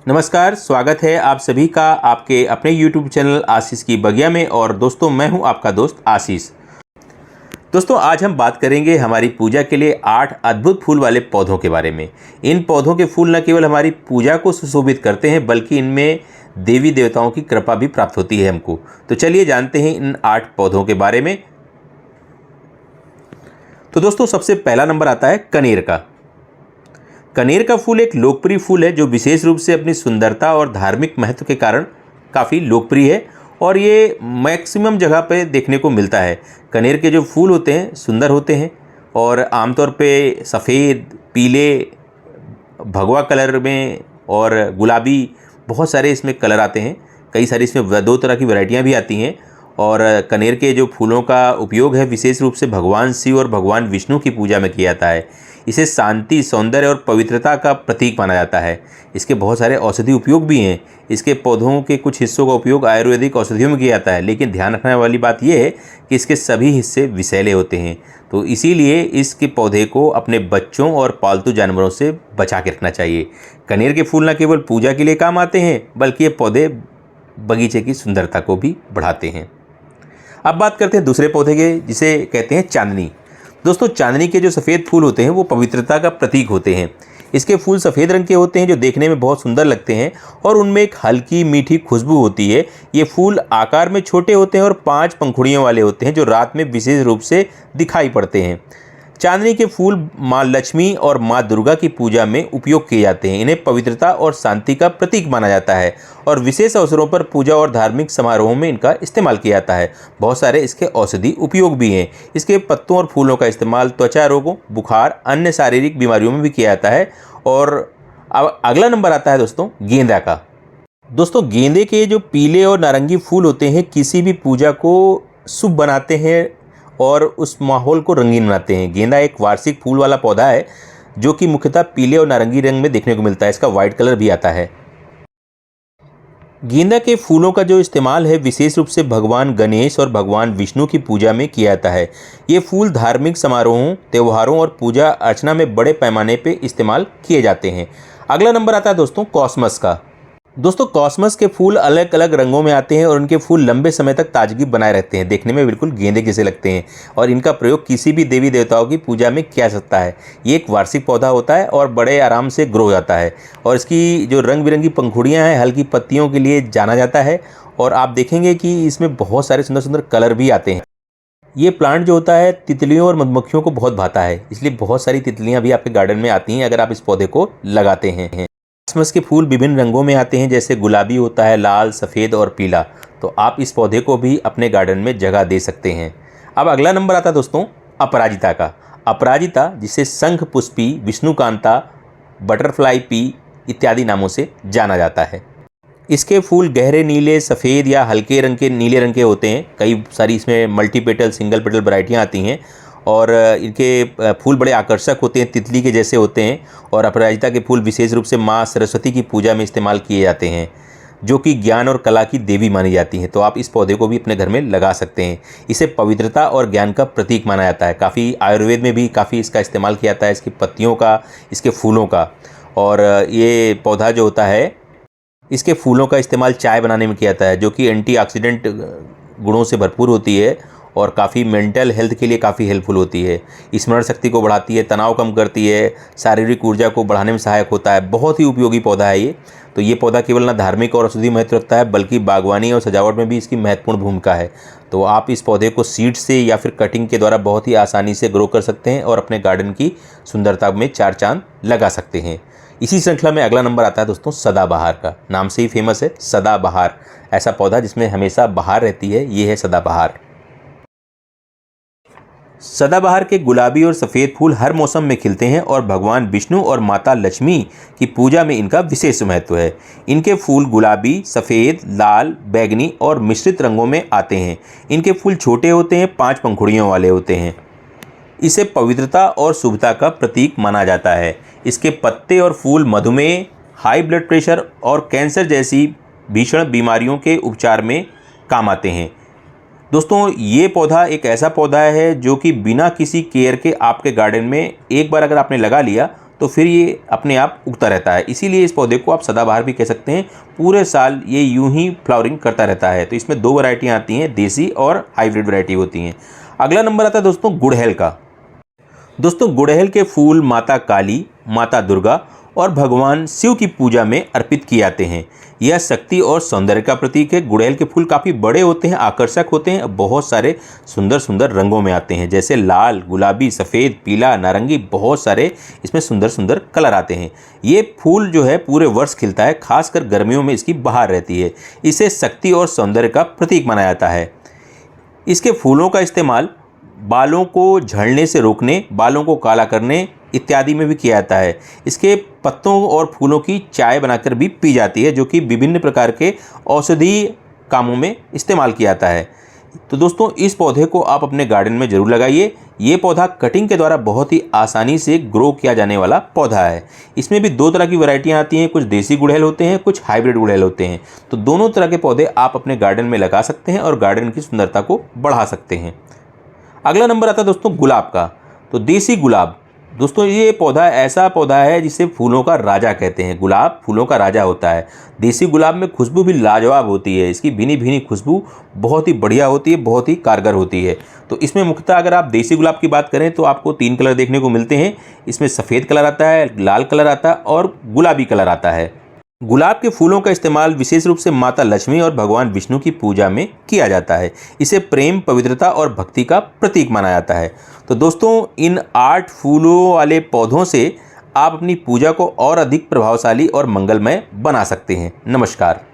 नमस्कार, स्वागत है आप सभी का आपके अपने YouTube चैनल आशीष की बगिया में। और दोस्तों, मैं हूं आपका दोस्त आशीष। दोस्तों, आज हम बात करेंगे हमारी पूजा के लिए 8 अद्भुत फूल वाले पौधों के बारे में। इन पौधों के फूल न केवल हमारी पूजा को सुशोभित करते हैं, बल्कि इनमें देवी देवताओं की कृपा भी प्राप्त होती है हमको। तो चलिए जानते हैं इन 8 पौधों के बारे में। तो दोस्तों, सबसे पहला नंबर आता है कनेर का। कनेर का फूल एक लोकप्रिय फूल है जो विशेष रूप से अपनी सुंदरता और धार्मिक महत्व के कारण काफ़ी लोकप्रिय है और ये मैक्सिमम जगह पे देखने को मिलता है। कनेर के जो फूल होते हैं सुंदर होते हैं और आमतौर पे सफ़ेद, पीले, भगवा कलर में और गुलाबी, बहुत सारे इसमें कलर आते हैं। कई सारी इसमें 2 तरह की वैरायटियाँ भी आती हैं। और कनेर के जो फूलों का उपयोग है विशेष रूप से भगवान शिव और भगवान विष्णु की पूजा में किया जाता है। इसे शांति, सौंदर्य और पवित्रता का प्रतीक माना जाता है। इसके बहुत सारे औषधि उपयोग भी हैं। इसके पौधों के कुछ हिस्सों का उपयोग आयुर्वेदिक औषधियों में किया जाता है, लेकिन ध्यान रखने वाली बात यह है कि इसके सभी हिस्से विषैले होते हैं। तो इसीलिए इसके पौधे को अपने बच्चों और पालतू जानवरों से बचा के रखना चाहिए। कनेर के फूल न केवल पूजा के लिए काम आते हैं, बल्कि ये पौधे बगीचे की सुंदरता को भी बढ़ाते हैं। अब बात करते हैं दूसरे पौधे के, जिसे कहते हैं चांदनी। दोस्तों, चांदनी के जो सफ़ेद फूल होते हैं वो पवित्रता का प्रतीक होते हैं। इसके फूल सफ़ेद रंग के होते हैं जो देखने में बहुत सुंदर लगते हैं और उनमें एक हल्की मीठी खुशबू होती है। ये फूल आकार में छोटे होते हैं और 5 पंखुड़ियों वाले होते हैं जो रात में विशेष रूप से दिखाई पड़ते हैं। चांदनी के फूल माँ लक्ष्मी और माँ दुर्गा की पूजा में उपयोग किए जाते हैं। इन्हें पवित्रता और शांति का प्रतीक माना जाता है और विशेष अवसरों पर पूजा और धार्मिक समारोहों में इनका इस्तेमाल किया जाता है। बहुत सारे इसके औषधि उपयोग भी हैं। इसके पत्तों और फूलों का इस्तेमाल त्वचा रोगों, बुखार, अन्य शारीरिक बीमारियों में भी किया जाता है। और अब अगला नंबर आता है दोस्तों गेंदा का। दोस्तों, गेंदे के जो पीले और नारंगी फूल होते हैं किसी भी पूजा को शुभ बनाते हैं और उस माहौल को रंगीन बनाते हैं। गेंदा एक वार्षिक फूल वाला पौधा है जो कि मुख्यतः पीले और नारंगी रंग में देखने को मिलता है। इसका वाइट कलर भी आता है। गेंदा के फूलों का जो इस्तेमाल है विशेष रूप से भगवान गणेश और भगवान विष्णु की पूजा में किया जाता है। ये फूल धार्मिक समारोहों, त्योहारों और पूजा अर्चना में बड़े पैमाने पर इस्तेमाल किए जाते हैं। अगला नंबर आता है दोस्तों कॉस्मस का। दोस्तों, कॉस्मस के फूल अलग अलग रंगों में आते हैं और उनके फूल लंबे समय तक ताजगी बनाए रहते हैं। देखने में बिल्कुल गेंदे जैसे लगते हैं और इनका प्रयोग किसी भी देवी देवताओं की पूजा में किया जा सकता है। ये एक वार्षिक पौधा होता है और बड़े आराम से ग्रो जाता है और इसकी जो रंग बिरंगी पंखुड़ियाँ हैं हल्की पत्तियों के लिए जाना जाता है। और आप देखेंगे कि इसमें बहुत सारे सुंदर सुंदर कलर भी आते हैं। ये प्लांट जो होता है तितलियों और मधुमक्खियों को बहुत भाता है, इसलिए बहुत सारी तितलियाँ भी आपके गार्डन में आती हैं अगर आप इस पौधे को लगाते हैं। कॉस्मस के फूल विभिन्न रंगों में आते हैं, जैसे गुलाबी होता है, लाल, सफ़ेद और पीला। तो आप इस पौधे को भी अपने गार्डन में जगह दे सकते हैं। अब अगला नंबर आता है दोस्तों अपराजिता का। अपराजिता, जिसे शंख पुष्पी, विष्णुकांता, बटरफ्लाई पी इत्यादि नामों से जाना जाता है। इसके फूल गहरे नीले, सफ़ेद या हल्के रंग के नीले रंग के होते हैं। कई सारी इसमें मल्टीपेटल, सिंगल पेटल वैरायटियाँ आती हैं और इनके फूल बड़े आकर्षक होते हैं, तितली के जैसे होते हैं। और अपराजिता के फूल विशेष रूप से माँ सरस्वती की पूजा में इस्तेमाल किए जाते हैं, जो कि ज्ञान और कला की देवी मानी जाती हैं। तो आप इस पौधे को भी अपने घर में लगा सकते हैं। इसे पवित्रता और ज्ञान का प्रतीक माना जाता है। काफ़ी आयुर्वेद में भी काफ़ी इसका इस्तेमाल किया जाता है, इसकी पत्तियों का, इसके फूलों का। और ये पौधा जो होता है इसके फूलों का इस्तेमाल चाय बनाने में किया जाता है, जो कि एंटीऑक्सीडेंट गुणों से भरपूर होती है और काफ़ी मेंटल हेल्थ के लिए काफ़ी हेल्पफुल होती है। स्मरण शक्ति को बढ़ाती है, तनाव कम करती है, शारीरिक ऊर्जा को बढ़ाने में सहायक होता है। बहुत ही उपयोगी पौधा है ये। तो ये पौधा केवल न धार्मिक और औषधि महत्व रखता है, बल्कि बागवानी और सजावट में भी इसकी महत्वपूर्ण भूमिका है। तो आप इस पौधे को सीड से या फिर कटिंग के द्वारा बहुत ही आसानी से ग्रो कर सकते हैं और अपने गार्डन की सुंदरता में 4 चांद लगा सकते हैं। इसी श्रृंखला में अगला नंबर आता है दोस्तों सदाबहार का। नाम से ही फेमस है सदाबहार। ऐसा पौधा जिसमें हमेशा बहार रहती है, ये है सदाबहार। सदाबहार के गुलाबी और सफ़ेद फूल हर मौसम में खिलते हैं और भगवान विष्णु और माता लक्ष्मी की पूजा में इनका विशेष महत्व है। इनके फूल गुलाबी, सफ़ेद, लाल, बैंगनी और मिश्रित रंगों में आते हैं। इनके फूल छोटे होते हैं, 5 पंखुड़ियों वाले होते हैं। इसे पवित्रता और शुभता का प्रतीक माना जाता है। इसके पत्ते और फूल मधुमेह, हाई ब्लड प्रेशर और कैंसर जैसी भीषण बीमारियों के उपचार में काम आते हैं। दोस्तों, ये पौधा एक ऐसा पौधा है जो कि बिना किसी केयर के आपके गार्डन में एक बार अगर आपने लगा लिया तो फिर ये अपने आप उगता रहता है। इसीलिए इस पौधे को आप सदाबहार भी कह सकते हैं। पूरे साल ये यूं ही फ्लावरिंग करता रहता है। तो इसमें 2 वैरायटियाँ आती हैं, देसी और हाइब्रिड वैरायटी होती हैं। अगला नंबर आता है दोस्तों गुड़हल का। दोस्तों गुड़हल के फूल माता काली, माता दुर्गा और भगवान शिव की पूजा में अर्पित किए जाते हैं। यह शक्ति और सौंदर्य का प्रतीक है। गुड़हल के फूल काफ़ी बड़े होते हैं, आकर्षक होते हैं, बहुत सारे सुंदर सुंदर रंगों में आते हैं, जैसे लाल, गुलाबी, सफ़ेद, पीला, नारंगी, बहुत सारे इसमें सुंदर सुंदर कलर आते हैं। ये फूल जो है पूरे वर्ष खिलता है, खासकर गर्मियों में इसकी बहार रहती है। इसे शक्ति और सौंदर्य का प्रतीक माना जाता है। इसके फूलों का इस्तेमाल बालों को झड़ने से रोकने, बालों को काला करने इत्यादि में भी किया जाता है। इसके पत्तों और फूलों की चाय बनाकर भी पी जाती है, जो कि विभिन्न प्रकार के औषधीय कामों में इस्तेमाल किया जाता है। तो दोस्तों इस पौधे को आप अपने गार्डन में ज़रूर लगाइए। ये पौधा कटिंग के द्वारा बहुत ही आसानी से ग्रो किया जाने वाला पौधा है। इसमें भी 2 तरह की वैरायटियाँ आती हैं, कुछ देसी गुड़हल होते हैं, कुछ हाइब्रिड गुड़हल होते हैं। तो दोनों तरह के पौधे आप अपने गार्डन में लगा सकते हैं और गार्डन की सुंदरता को बढ़ा सकते हैं। अगला नंबर आता है दोस्तों गुलाब का। तो देसी गुलाब, दोस्तों ये पौधा ऐसा पौधा है जिसे फूलों का राजा कहते हैं। गुलाब फूलों का राजा होता है। देसी गुलाब में खुशबू भी लाजवाब होती है। इसकी भीनी भीनी खुशबू बहुत ही बढ़िया होती है, बहुत ही कारगर होती है। तो इसमें मुख्यतः अगर आप देसी गुलाब की बात करें तो आपको 3 कलर देखने को मिलते हैं। इसमें सफ़ेद कलर आता है, लाल कलर आता है और गुलाबी कलर आता है। गुलाब के फूलों का इस्तेमाल विशेष रूप से माता लक्ष्मी और भगवान विष्णु की पूजा में किया जाता है। इसे प्रेम, पवित्रता और भक्ति का प्रतीक माना जाता है। तो दोस्तों इन 8 फूलों वाले पौधों से आप अपनी पूजा को और अधिक प्रभावशाली और मंगलमय बना सकते हैं। नमस्कार।